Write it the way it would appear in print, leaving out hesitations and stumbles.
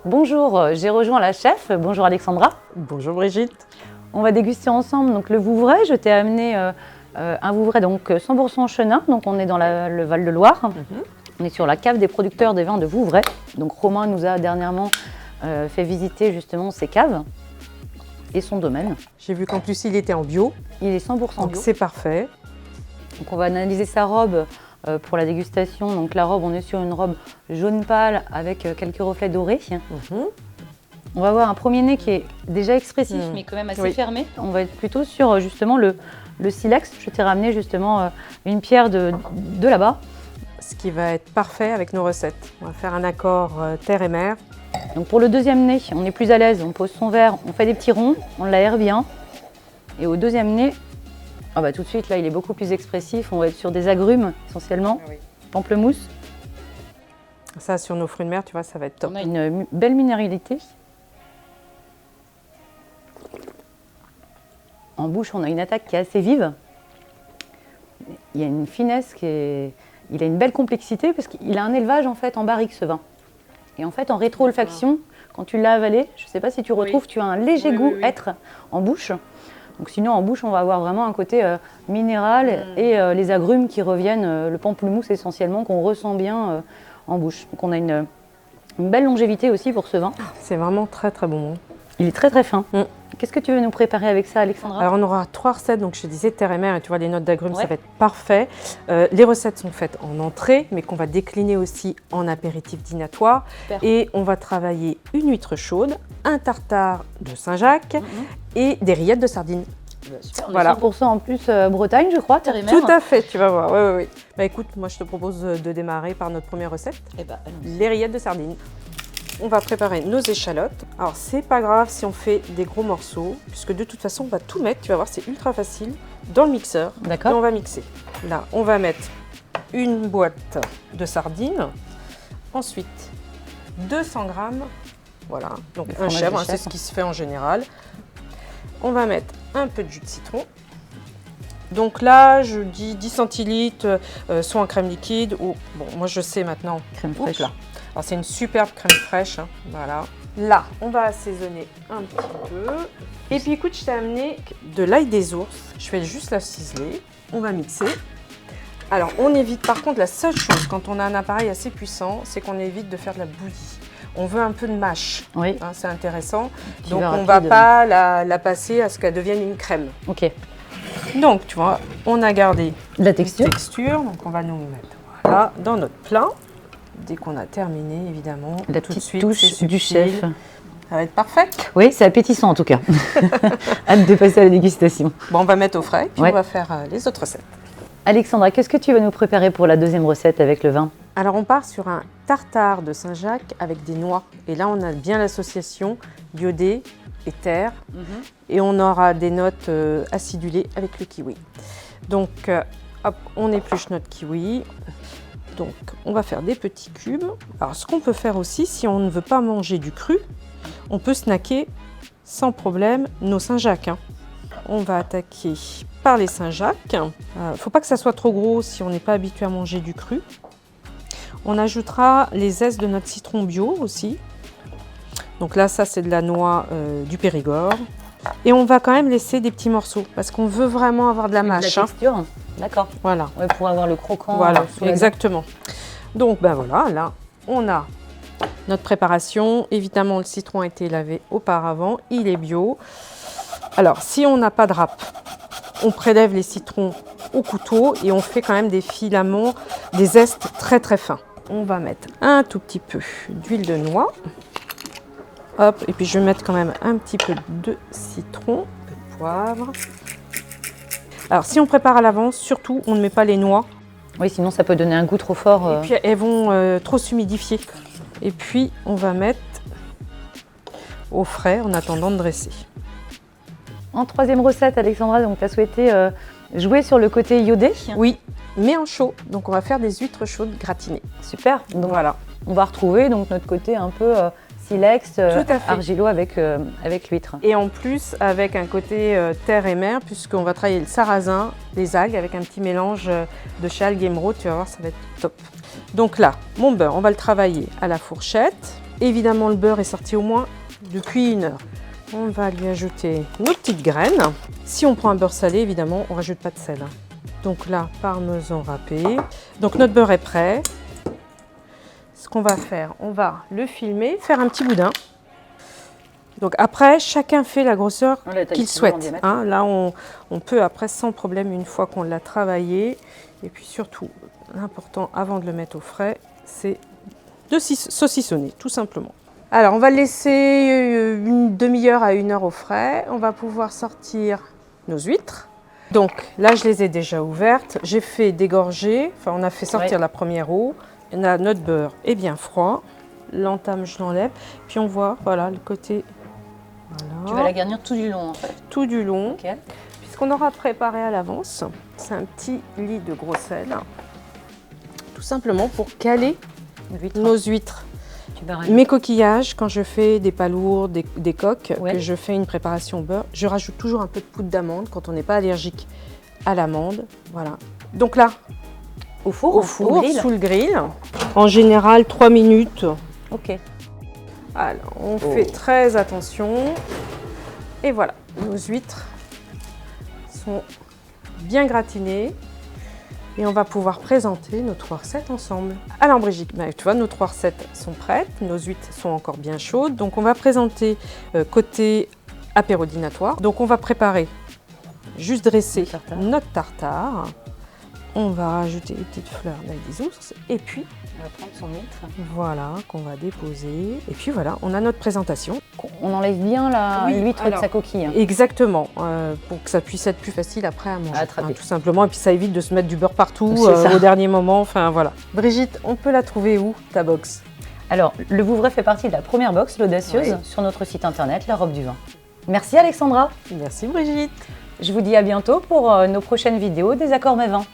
Bonjour, j'ai rejoint la chef. Bonjour Alexandra. Bonjour Brigitte. On va déguster ensemble donc, le Vouvray. Je t'ai amené un Vouvray donc 100% chenin. Donc on est dans le Val-de-Loire. On est sur la cave des producteurs des vins de Vouvray. Donc Romain nous a dernièrement fait visiter justement ses caves et son domaine. J'ai vu qu'en plus il était en bio. Il est 100% bio. C'est parfait. Donc on va analyser sa robe pour la dégustation. Donc la robe, on est sur une robe jaune pâle avec quelques reflets dorés. On va avoir un premier nez qui est déjà expressif, mais quand même assez fermé. On va être plutôt sur justement le silex. Je t'ai ramené justement une pierre de là-bas. Ce qui va être parfait avec nos recettes. On va faire un accord terre et mer. Donc pour le deuxième nez, on est plus à l'aise. On pose son verre, on fait des petits ronds, on l'aère bien. Et au deuxième nez, tout de suite, là, il est beaucoup plus expressif. On va être sur des agrumes essentiellement, pamplemousse. Ça, sur nos fruits de mer, tu vois, ça va être top. On a une belle minéralité. En bouche, on a une attaque qui est assez vive. Il y a une finesse il a une belle complexité parce qu'il a un élevage en fait en barrique ce vin. Et en fait, en rétro-olfaction, quand tu l'as avalé, je ne sais pas si tu retrouves, tu as un léger goût être en bouche. Donc sinon, en bouche, on va avoir vraiment un côté minéral et les agrumes qui reviennent, le pamplemousse essentiellement, qu'on ressent bien en bouche. Donc on a une belle longévité aussi pour ce vin. C'est vraiment très très bon. Il est très très fin. Qu'est-ce que tu veux nous préparer avec ça, Alexandra? Alors on aura 3 recettes, donc je te disais terre et mer, et tu vois les notes d'agrumes, ça va être parfait. Les recettes sont faites en entrée, mais qu'on va décliner aussi en apéritif dînatoire. Et on va travailler une huître chaude, un tartare de Saint-Jacques et des rillettes de sardines. On est 100% en plus Bretagne, je crois, terre et mer. Tout à fait, tu vas voir. Oui. Bah écoute, moi je te propose de démarrer par notre première recette, les rillettes de sardines. On va préparer nos échalotes. Alors c'est pas grave si on fait des gros morceaux, puisque de toute façon on va tout mettre, tu vas voir, c'est ultra facile, dans le mixeur. D'accord. Et on va mixer. Là, on va mettre une boîte de sardines, ensuite 200 grammes, voilà, donc un chèvre, c'est ce qui se fait en général. On va mettre un peu de jus de citron. Donc là, je dis 10 centilitres, soit en crème liquide ou, bon, moi je sais maintenant. Crème fraîche. Là. Alors c'est une superbe crème fraîche, voilà. Là, on va assaisonner un petit peu. Et puis écoute, je t'ai amené de l'ail des ours. Je vais juste la ciseler. On va mixer. Alors on évite, par contre, la seule chose quand on a un appareil assez puissant, c'est qu'on évite de faire de la bouillie. On veut un peu de mâche, c'est intéressant. Donc on ne va pas la passer à ce qu'elle devienne une crème. Ok. Donc tu vois, on a gardé la texture. Donc on va nous mettre dans notre plat. Dès qu'on a terminé, évidemment, la petite touche du chef. Ça va être parfait. Oui, c'est appétissant en tout cas. Hâte de passer à la dégustation. Bon, on va mettre au frais, puis on va faire les autres recettes. Alexandra, qu'est-ce que tu vas nous préparer pour la deuxième recette avec le vin? Alors, on part sur un tartare de Saint-Jacques avec des noix. Et là, on a bien l'association d'iodé et terre. Et on aura des notes acidulées avec le kiwi. Donc, hop, on épluche notre kiwi. Donc, on va faire des petits cubes. Alors, ce qu'on peut faire aussi, si on ne veut pas manger du cru, on peut snacker sans problème nos Saint-Jacques. On va attaquer par les Saint-Jacques. Faut pas que ça soit trop gros si on n'est pas habitué à manger du cru. On ajoutera les zestes de notre citron bio aussi. Donc là, ça, c'est de la noix du Périgord. Et on va quand même laisser des petits morceaux parce qu'on veut vraiment avoir de la mâche. La texture. D'accord. Voilà. Ouais, pour avoir le croquant. Voilà, exactement. Donc, voilà, là, on a notre préparation. Évidemment, le citron a été lavé auparavant. Il est bio. Alors, si on n'a pas de râpe, on prélève les citrons au couteau et on fait quand même des filaments, des zestes très très fins. On va mettre un tout petit peu d'huile de noix. Hop, et puis je vais mettre quand même un petit peu de citron, de poivre. Alors, si on prépare à l'avance, surtout, on ne met pas les noix. Oui, sinon ça peut donner un goût trop fort. Et puis, elles vont trop s'humidifier. Et puis, on va mettre au frais en attendant de dresser. En troisième recette, Alexandra, donc tu as souhaité jouer sur le côté iodé. Oui, mais en chaud. Donc, on va faire des huîtres chaudes gratinées. Super. Donc, voilà. On va retrouver donc, notre côté un peu silex, argilo avec l'huître. Et en plus, avec un côté terre et mer, puisqu'on va travailler le sarrasin, les algues, avec un petit mélange de chez Algues Émeraude. Tu vas voir, ça va être top. Donc là, mon beurre, on va le travailler à la fourchette. Évidemment, le beurre est sorti au moins depuis 1 heure. On va lui ajouter nos petites graines. Si on prend un beurre salé, évidemment, on ne rajoute pas de sel. Donc là, parmesan râpé. Donc notre beurre est prêt. Ce qu'on va faire, on va le filmer, faire un petit boudin. Donc après, chacun fait la grosseur qu'il souhaite. Hein, là, on peut après sans problème, une fois qu'on l'a travaillé. Et puis surtout, l'important avant de le mettre au frais, c'est de saucissonner, tout simplement. Alors, on va le laisser une demi-heure à 1 heure au frais. On va pouvoir sortir nos huîtres. Donc là, je les ai déjà ouvertes. J'ai fait dégorger, enfin on a fait sortir la première eau. Là, notre beurre est bien froid. L'entame, je l'enlève. Puis on voit, voilà, le côté... Voilà. Tu vas la garnir tout du long en fait. Tout du long. Okay. Puisqu'on aura préparé à l'avance, c'est un petit lit de gros sel. Tout simplement pour caler nos huîtres. Mes coquillages, quand je fais des palourds, des coques, que je fais une préparation au beurre, je rajoute toujours un peu de poudre d'amande quand on n'est pas allergique à l'amande. Voilà. Donc là, au four, sous le grill. En général, 3 minutes. Ok. Alors, on fait très attention. Et voilà, nos huîtres sont bien gratinées. Et on va pouvoir présenter nos 3 recettes ensemble. Alors Brigitte, tu vois, nos 3 recettes sont prêtes, nos huîtres sont encore bien chaudes. Donc on va présenter côté apérodinatoire. Donc on va préparer, juste dresser notre tartare. On va rajouter des petites fleurs d'ail des ours. Et puis, on va prendre son huître. Voilà, qu'on va déposer. Et puis voilà, on a notre présentation. On enlève bien l'huître de sa coquille. Hein. Exactement, pour que ça puisse être plus facile après à manger. Tout simplement. Et puis ça évite de se mettre du beurre partout au dernier moment. Enfin voilà. Brigitte, on peut la trouver où, ta box? Alors, le Vouvray fait partie de la première box, l'audacieuse, sur notre site internet, La Robe du Vin. Merci Alexandra. Merci Brigitte. Je vous dis à bientôt pour nos prochaines vidéos des accords mets vins.